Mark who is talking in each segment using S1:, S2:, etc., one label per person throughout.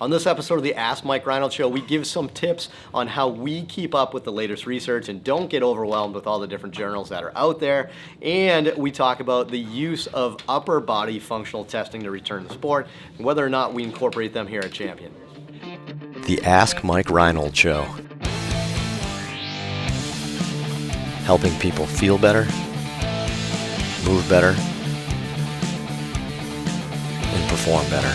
S1: On this episode of the Ask Mike Reinold Show, we give some tips on how we keep up with the latest research and don't get overwhelmed with all the different journals that are out there. And we talk about the use of upper body functional testing to return to sport and whether or not we incorporate them here at Champion. The Ask Mike Reinold Show. Helping people feel better, move better, and perform better.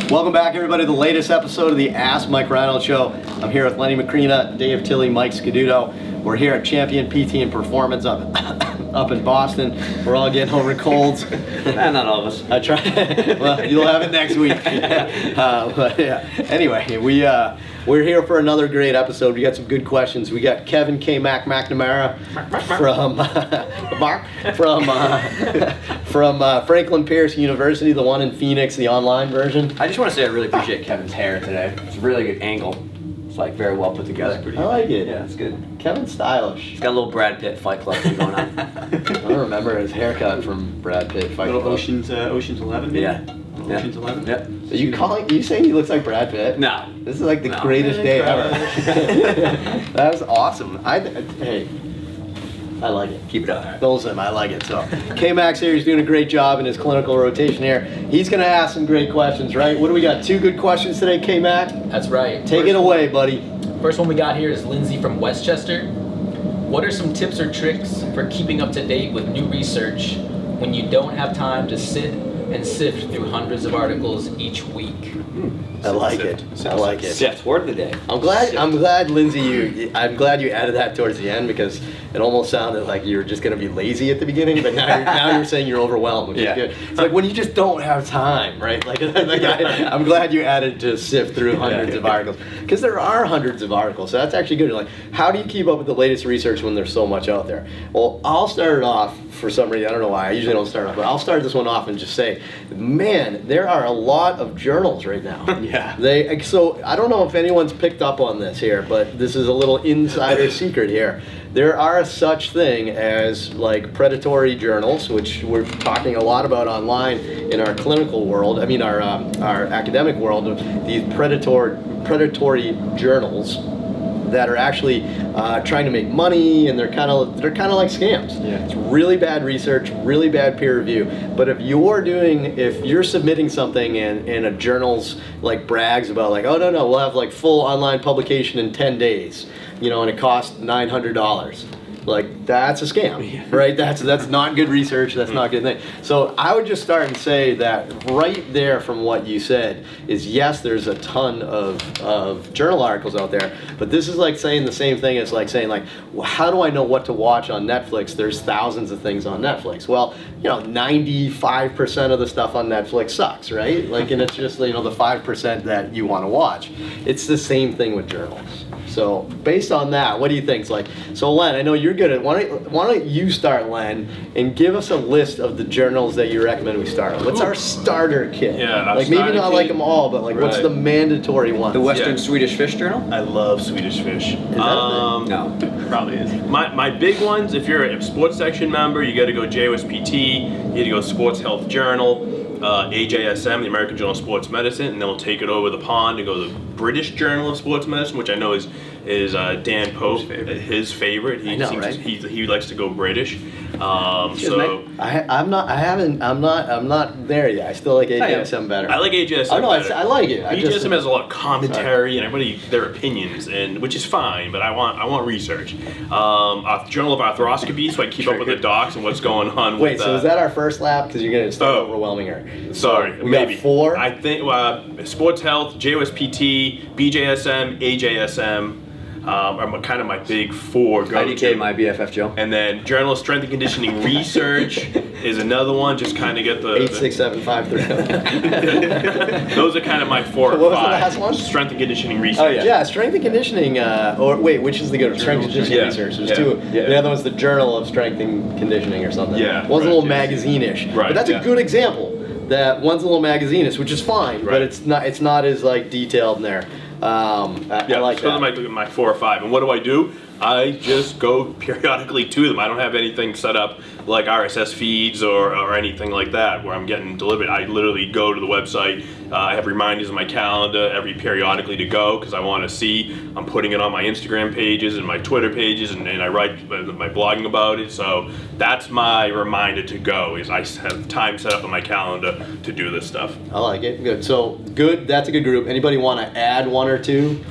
S1: Welcome back, everybody, to the latest episode of the Ask Mike Reinold Show. I'm here with Lenny Macrina, Dave Tilley, Mike Scaduto. We're here at Champion PT and Performance up in Boston. We're all getting over colds.
S2: Not all of us.
S1: I try. Well, you'll have it next week. But yeah. Anyway, we're here for another great episode. We got some good questions. We got Kevin K. McNamara from Franklin Pierce University, the one in Phoenix, the online version.
S2: I just want to say I really appreciate Kevin's hair today. It's a really good angle. It's like very well put together.
S1: I like it.
S2: Yeah, it's good.
S1: Kevin's stylish.
S2: He's got a little Brad Pitt Fight Club thing going on.
S1: I don't remember his haircut from Brad Pitt Fight Club.
S3: Ocean's 11, maybe?
S2: Yeah.
S3: Ocean's 11?
S2: Yep.
S1: Are you saying he looks like Brad Pitt?
S2: No.
S1: This is like the greatest day ever. That was awesome. Hey, I like it.
S2: Keep it up.
S1: Awesome, I like it. So, K-Max here, he's doing a great job in his clinical rotation here. He's going to ask some great questions, right? What do we got? 2 good questions today, K-Mac?
S4: That's right.
S1: Take it away, buddy.
S4: First one we got here is Lindsay from Westchester. What are some tips or tricks for keeping up to date with new research when you don't have time to sit and sift through hundreds of articles each week?
S1: I like it. I like it.
S2: Sift, word of the day.
S1: I'm glad, Lindsay. I'm glad you added that towards the end because it almost sounded like you were just going to be lazy at the beginning, but now you're saying you're overwhelmed, which is good. It's like when you just don't have time, right? I'm glad you added to sift through hundreds of articles because there are hundreds of articles. So that's actually good. Like, how do you keep up with the latest research when there's so much out there? Well, I'll start it off for some reason. I don't know why. I usually don't start off, but I'll start this one off and just say, man, there are a lot of journals right now.
S3: Yeah.
S1: So I don't know if anyone's picked up on this here, but this is a little insider secret here. There are such thing as like predatory journals, which we're talking a lot about online in our clinical world. I mean, our academic world. These predatory journals that are actually trying to make money, and they're kind of like scams.
S3: Yeah.
S1: It's really bad research, really bad peer review. But if you're submitting something and a journal's like brags about like, oh no, we'll have like full online publication in 10 days, and it costs $900. Like, that's a scam, right? That's not good research. That's not a good thing. So I would just start and say that right there from what you said is, yes, there's a ton of journal articles out there, but this is like saying the same thing as like saying like, well, how do I know what to watch on Netflix? There's thousands of things on Netflix. Well, 95% of the stuff on Netflix sucks, right? Like, and it's just, the 5% that you want to watch. It's the same thing with journals. So based on that, what do you think? So Len, I know you're good at. Why don't you start, Len, and give us a list of the journals that you recommend we start with? What's our starter kit?
S3: Yeah,
S1: like maybe not like them all, but like what's the mandatory one?
S2: The Western Swedish Fish Journal?
S3: I love Swedish Fish.
S1: Is that
S2: No.
S3: Probably is. My big ones, if you're a sports section member, you got to go JOSPT, you got to go Sports Health Journal, AJSM, the American Journal of Sports Medicine, and then we'll take it over the pond and go to the British Journal of Sports Medicine, which I know is Dan Pope, his favorite.
S1: I know, right?
S3: He likes to go British.
S1: I'm not there yet. I still like AJSM better.
S3: I like AJSM.
S1: Oh no,
S3: better.
S1: I like it.
S3: AJSM has a lot of commentary and everybody their opinions, and which is fine. But I want research. Journal of Arthroscopy, so I keep up with the docs and what's going on.
S1: Wait, so is that our first lap? Because you're going to start overwhelming her.
S3: Sorry,
S1: we
S3: maybe
S1: got 4.
S3: I think Sports Health, JOSPT, BJSM, AJSM. Are kind of my big 4 go-to.
S2: IDK, my BFF Joe.
S3: And then Journal of Strength and Conditioning Research is another one. Just kind of get the
S1: 8, 6, 7, 5, 3.
S3: Those are kind of my 4 or 5.
S1: What was the last one?
S3: Strength and Conditioning Research.
S1: Oh yeah, Strength and Conditioning. Or wait, which is the good one? Strength and Conditioning Research. There's 2.
S3: Yeah.
S1: The other one's the Journal of Strength and Conditioning or something.
S3: Yeah.
S1: One's a little magazine-ish.
S3: Right.
S1: But that's a good example. That one's a little magazine-ish, which is fine, but it's not as like detailed in there. I like
S3: so
S1: that.
S3: those are my 4 or 5. And what do? I just go periodically to them. I don't have anything set up like RSS feeds or anything like that where I'm getting delivered. I literally go to the website. I have reminders in my calendar every periodically to go because I want to see. I'm putting it on my Instagram pages and my Twitter pages, and I write my blogging about it. So that's my reminder to go. Is I have time set up on my calendar to do this stuff.
S1: I like it. Good. So good. That's a good group. Anybody want to add one or two?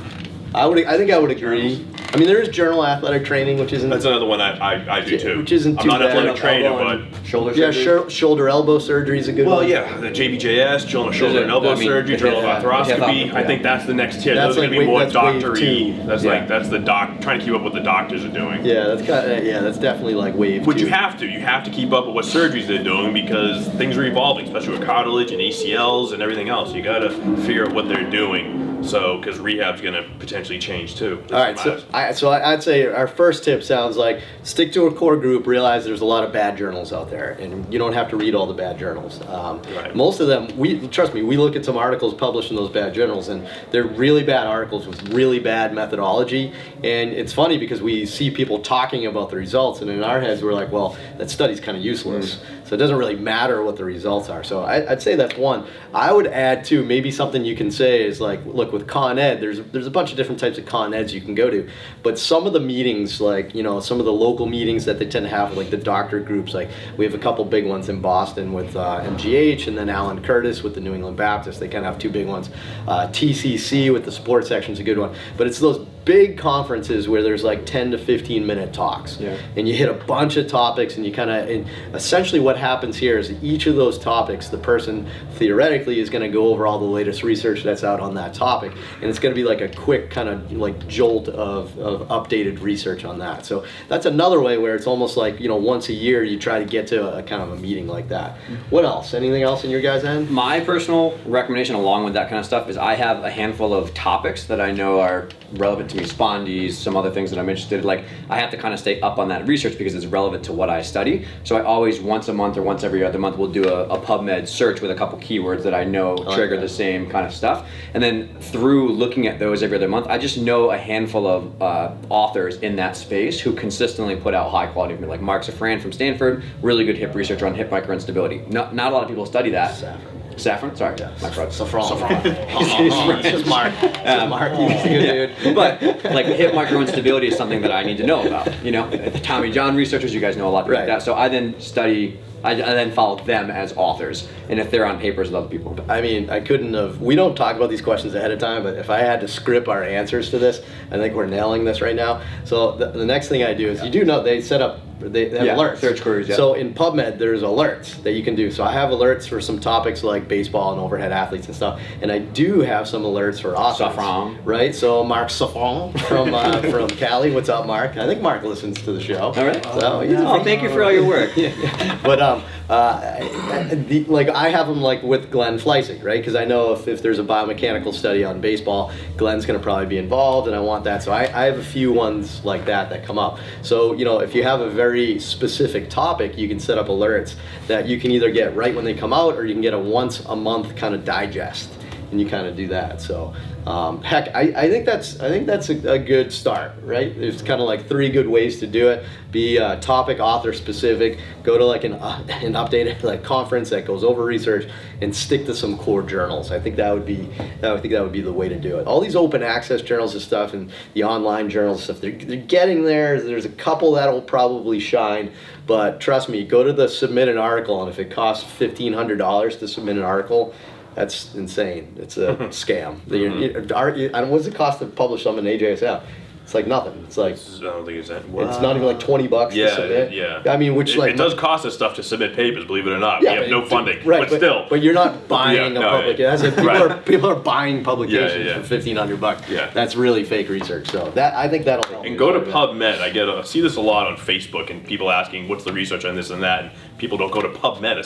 S1: I think I would agree. I mean, there is journal athletic training, which isn't.
S3: That's another one I do too.
S1: Which isn't
S3: I'm
S1: too
S3: not an
S1: bad.
S3: athletic trainer,
S2: Elbow
S3: but
S2: and shoulder
S1: Yeah,
S2: surgery.
S1: shoulder elbow surgery is a good one.
S3: well, yeah, the JBJS, shoulder and elbow surgery, journal of arthroscopy. I think that's the next tier.
S1: That's
S3: Those are
S1: like
S3: going to be more
S1: that's wave
S3: doctor-y.
S1: two.
S3: That's
S2: Yeah.
S3: that's the doc trying to keep up with what the doctors are doing.
S1: Yeah, that's definitely like wave.
S3: Which
S1: two.
S3: you have to. You have to keep up with what surgeries they're doing because things are evolving, especially with cartilage and ACLs and everything else. You got to figure out what they're doing. So, because rehab's going to potentially change too.
S1: All right, so I'd say our first tip sounds like stick to a core group. Realize there's a lot of bad journals out there, and you don't have to read all the bad journals.
S3: Right.
S1: Most of them, trust me, we look at some articles published in those bad journals, and they're really bad articles with really bad methodology. And it's funny because we see people talking about the results, and in our heads we're like, well, that study's kind of useless. So it doesn't really matter what the results are. So I'd say that's one. I would add too, maybe something you can say is like, look, with Con Ed, there's a bunch of different types of Con Eds you can go to, but some of the meetings, like, you know, some of the local meetings that they tend to have, like the doctor groups, like we have a couple big ones in Boston with MGH, and then Alan Curtis with the New England Baptist. They kind of have two big ones. TCC with the sports section is a good one, but it's those big conferences where there's like 10 to 15 minute talks, and you hit a bunch of topics, and you kind of, essentially what happens here is each of those topics, the person theoretically is going to go over all the latest research that's out on that topic, and it's going to be like a quick kind of like jolt of updated research on that. So that's another way where it's almost like, you know, once a year you try to get to a kind of a meeting like that. What else? Anything else in your guys' end?
S2: My personal recommendation along with that kind of stuff is I have a handful of topics that I know are relevant to me, spondies, some other things that I'm interested in. Like, I have to kind of stay up on that research because it's relevant to what I study. So I always, once a month or once every other month, will do a PubMed search with a couple keywords that I know trigger the same kind of stuff. And then through looking at those every other month, I just know a handful of authors in that space who consistently put out high quality, like Mark Safran from Stanford, really good hip research on hip microinstability. Not a lot of people study that. Saffron? Sorry, my fraud.
S1: Saffron. It's Mark. Mark. He's a good dude.
S2: But like hip microinstability is something that I need to know about. You know, the Tommy John researchers, you guys know a lot about that. So I then study. I then follow them as authors, and if they're on papers with other people.
S1: I mean, I couldn't have. We don't talk about these questions ahead of time, but if I had to script our answers to this, I think we're nailing this right now. So the next thing I do is, you do know they set up. They have alerts.
S2: Search queries,
S1: So in PubMed, there's alerts that you can do. So I have alerts for some topics like baseball and overhead athletes and stuff, and I do have some alerts for authors.
S2: Safran.
S1: Right. So Mark Safran from Cali. What's up, Mark? I think Mark listens to the show.
S2: All right.
S1: So he's a
S2: Thank you for all your work.
S1: But like I have them like with Glenn Fleisig, right? Because I know if there's a biomechanical study on baseball, Glenn's going to probably be involved, and I want that. So I have a few ones like that come up. So, you know, if you have a very specific topic, you can set up alerts that you can either get right when they come out, or you can get a once a month kind of digest, and you kind of do that. So heck, I think that's a good start, right? There's kind of like 3 good ways to do it. Be topic, author specific. Go to like an updated like conference that goes over research, and stick to some core journals. I think that would be the way to do it. All these open access journals and stuff, and the online journals and stuff, they're getting there. There's a couple that'll probably shine, but trust me, go to the submit an article, and if it costs $1,500 to submit an article, that's insane. It's a scam. What does it cost to publish something in AJSF? It's like nothing. It's like,
S3: I don't think it's that.
S1: it's not even like $20 to submit.
S3: Yeah.
S1: I mean, which
S3: it does cost us stuff to submit papers, believe it or not.
S1: Yeah,
S3: we have no funding,
S1: right?
S3: but still.
S1: But you're not buying a public.
S3: Yeah.
S1: That's it. People are buying publications
S3: Yeah.
S1: for $1,500.
S3: Yeah.
S1: That's really fake research. So I think that'll help.
S3: And go to PubMed. I see this a lot on Facebook, and people asking what's the research on this and that, and people don't go to PubMed, a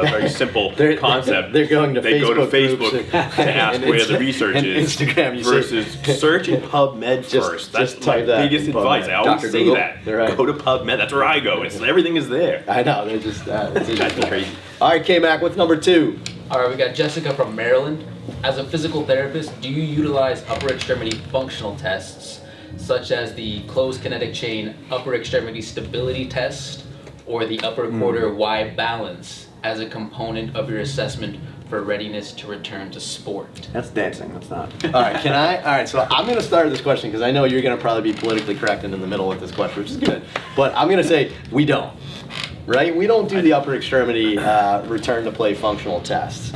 S3: very simple concept.
S1: They're going to
S3: they
S1: Facebook
S3: go to Facebook
S1: groups
S3: to ask where the research
S1: and
S3: is.
S1: Instagram,
S3: versus search in PubMed first. That's
S1: just
S3: my
S1: type that
S3: biggest
S1: in
S3: advice.
S1: PubMed.
S3: I always
S2: Dr.
S3: say
S2: Google.
S3: that.
S1: Right.
S3: Go to PubMed. That's where I go. Everything is there.
S1: I know. They're just
S3: That's crazy.
S1: All right, K-Mac, what's number 2?
S4: All right, we got Jessica from Maryland. As a physical therapist, do you utilize upper extremity functional tests such as the closed kinetic chain upper extremity stability test or the upper quarter Y balance as a component of your assessment for readiness to return to sport?
S2: That's dancing. That's not.
S1: All right, can I? All right, so I'm going to start this question because I know you're going to probably be politically correct and in the middle with this question, which is good. But I'm going to say we don't, right? We don't do the upper extremity return to play functional tests.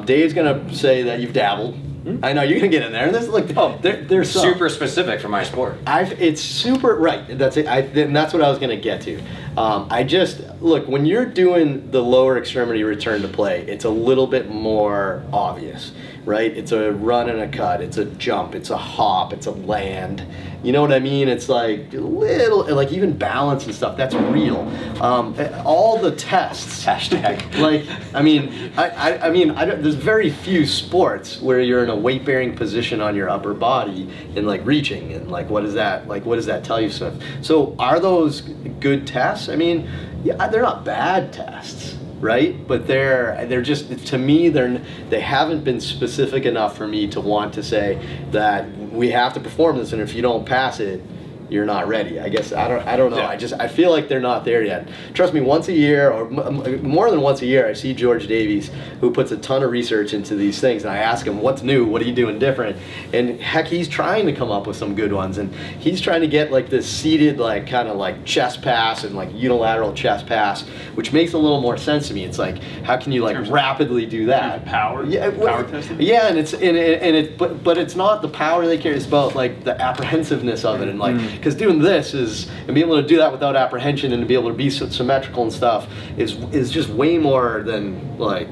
S1: Dave's going to say that you've dabbled. I know you're gonna get in there, and this look. Oh, there's some.
S2: Super specific for my sport.
S1: It's super right. That's it. And that's what I was gonna get to. I just look when you're doing the lower extremity return to play. It's a little bit more obvious, right? It's a run and a cut. It's a jump. It's a hop. It's a land. You know what I mean? It's like little, like even balance and stuff. That's real. All the tests.
S2: Hashtag.
S1: Like, I mean, I don't, there's very few sports where you're in a weight-bearing position on your upper body and like reaching and like what does that tell you? So are those good tests? I mean, yeah, they're not bad tests, right? But they're just, to me, they haven't been specific enough for me to want to say that we have to perform this, and if you don't pass it, you're not ready. I guess I don't know.
S3: Yeah.
S1: I feel like they're not there yet. Trust me, once a year or more than once a year, I see George Davies, who puts a ton of research into these things, and I ask him, "What's new? What are you doing different?" And heck, he's trying to come up with some good ones, and he's trying to get like this seated, like kind of like chest pass and like unilateral chest pass, which makes a little more sense to me. It's like, how can you like rapidly do that?
S3: Power?
S1: Yeah,
S3: Power testing?
S1: Yeah, but it's not the power they care. It's about like the apprehensiveness of it, and like because doing this and being able to do that without apprehension and to be able to be symmetrical and stuff is just way more than like,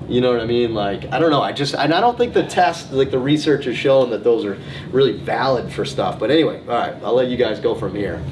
S1: you know what I mean? Like, I don't know. I don't think the test, like the research has shown that those are really valid for stuff. But anyway, all right, I'll let you guys go from here.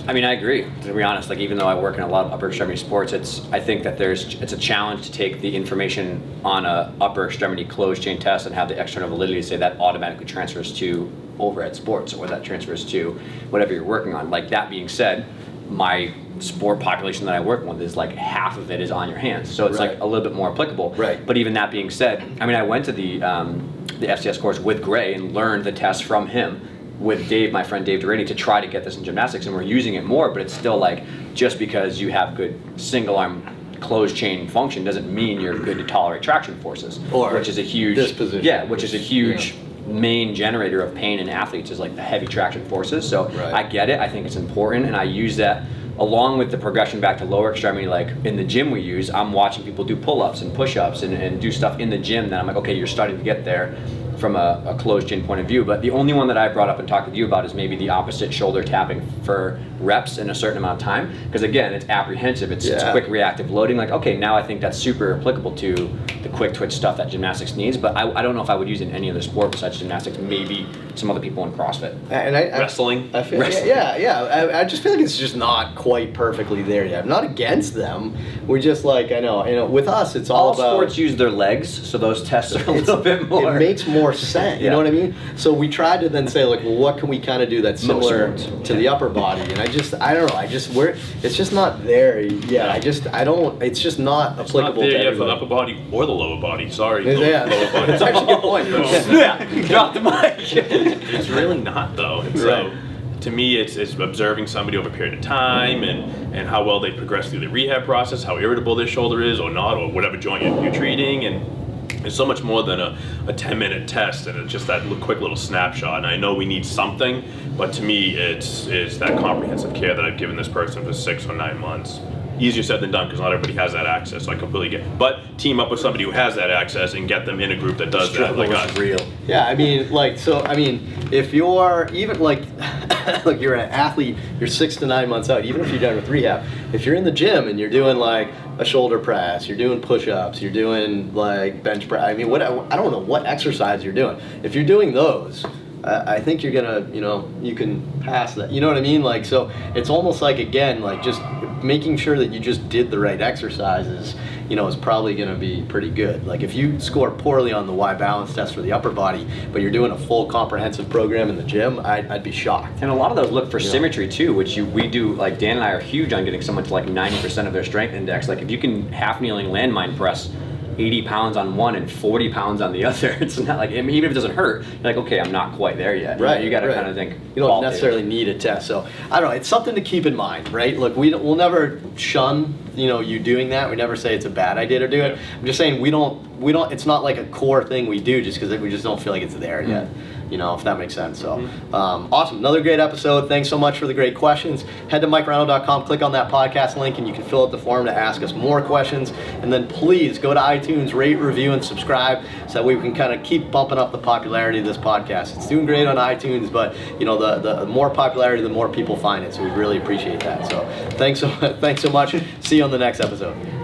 S2: I mean, I agree. To be honest, like even though I work in a lot of upper extremity sports, I think that it's a challenge to take the information on a upper extremity closed chain test and have the external validity to say that automatically transfers to overhead sports or that transfers to whatever you're working on. Like that being said, my sport population that I work with is like half of it is on your hands, so it's like a little bit more applicable.
S1: Right.
S2: But even that being said, I mean, I went to the FCS course with Gray and learned the test from him with Dave, my friend Dave Durrani, to try to get this in gymnastics, and we're using it more. But it's still like, just because you have good single arm closed chain function doesn't mean you're good to tolerate traction forces, which is a huge
S1: disposition.
S2: Yeah, which is a huge main generator of pain in athletes is like the heavy traction forces. So I get it. I think it's important, and I use that along with the progression back to lower extremity. Like in the gym I'm watching people do pull-ups and push-ups and do stuff in the gym that I'm like, okay, you're starting to get there from a closed chain point of view. But the only one that I brought up and talked with you about is maybe the opposite shoulder tapping for reps in a certain amount of time, because again, it's apprehensive, it's quick reactive loading. Like, okay, now I think that's super applicable to the quick twitch stuff that gymnastics needs, but I don't know if I would use it in any other sport besides gymnastics. Maybe some other people in CrossFit.
S1: And
S3: Wrestling.
S1: I feel, I just feel like it's just not quite perfectly there yet. I'm not against them. We're just like, I know, with us, it's all about
S2: sports use their legs, so those tests are a little bit more.
S1: It makes more sense. You know what I mean? So we tried to then say, like, well, what can we kind of do that's similar to the upper body? And I don't know. It's just not there yet. It's just not applicable.
S3: It's not there
S1: to
S3: yet for the
S1: everybody.
S3: upper body or the lower body. Sorry.
S1: Yeah,
S3: Lower body.
S1: it's actually a good point.
S2: Yeah, drop the mic.
S3: It's really not though. And so to me, it's observing somebody over a period of time and how well they progress through the rehab process, how irritable their shoulder is or not, or whatever joint you're treating. And it's so much more than a 10-minute test, and it's just that quick little snapshot. And I know we need something, but to me, it's that comprehensive care that I've given this person for 6 or 9 months. Easier said than done, because not everybody has that access, so I completely get it. But team up with somebody who has that access and get them in a group that does that, like us.
S2: Real.
S1: Yeah, I mean, if you're even like, look, you're an athlete, you're 6 to 9 months out, even if you're done with rehab, if you're in the gym and you're doing like a shoulder press, you're doing push-ups, you're doing like bench press, I mean, I don't know what exercise you're doing. If you're doing those, I think you're gonna, you can pass that. You know what I mean? Like, so it's almost like, again, like just making sure that you just did the right exercises, is probably gonna be pretty good. Like if you score poorly on the Y balance test for the upper body, but you're doing a full comprehensive program in the gym, I'd be shocked.
S2: And a lot of those look for symmetry too, which we do. Like Dan and I are huge on getting someone to like 90% of their strength index. Like if you can half kneeling landmine press 80 pounds on one and 40 pounds on the other. It's not like, I mean, even if it doesn't hurt, you're like, okay, I'm not quite there yet.
S1: Right.
S2: You got to
S1: right.
S2: kind of think.
S1: You don't
S2: qualitative.
S1: necessarily need a test. So I don't know. It's something to keep in mind, right? Look, we'll never shun, you doing that. We never say it's a bad idea to do it. I'm just saying we don't. It's not like a core thing we do just because we just don't feel like it's there yet. If that makes sense. So, awesome. Another great episode. Thanks so much for the great questions. Head to MikeReinold.com, click on that podcast link, and you can fill out the form to ask us more questions. And then please go to iTunes, rate, review, and subscribe so that we can kind of keep bumping up the popularity of this podcast. It's doing great on iTunes, but the more popularity, the more people find it. So we really appreciate that. So thanks so much. See you on the next episode.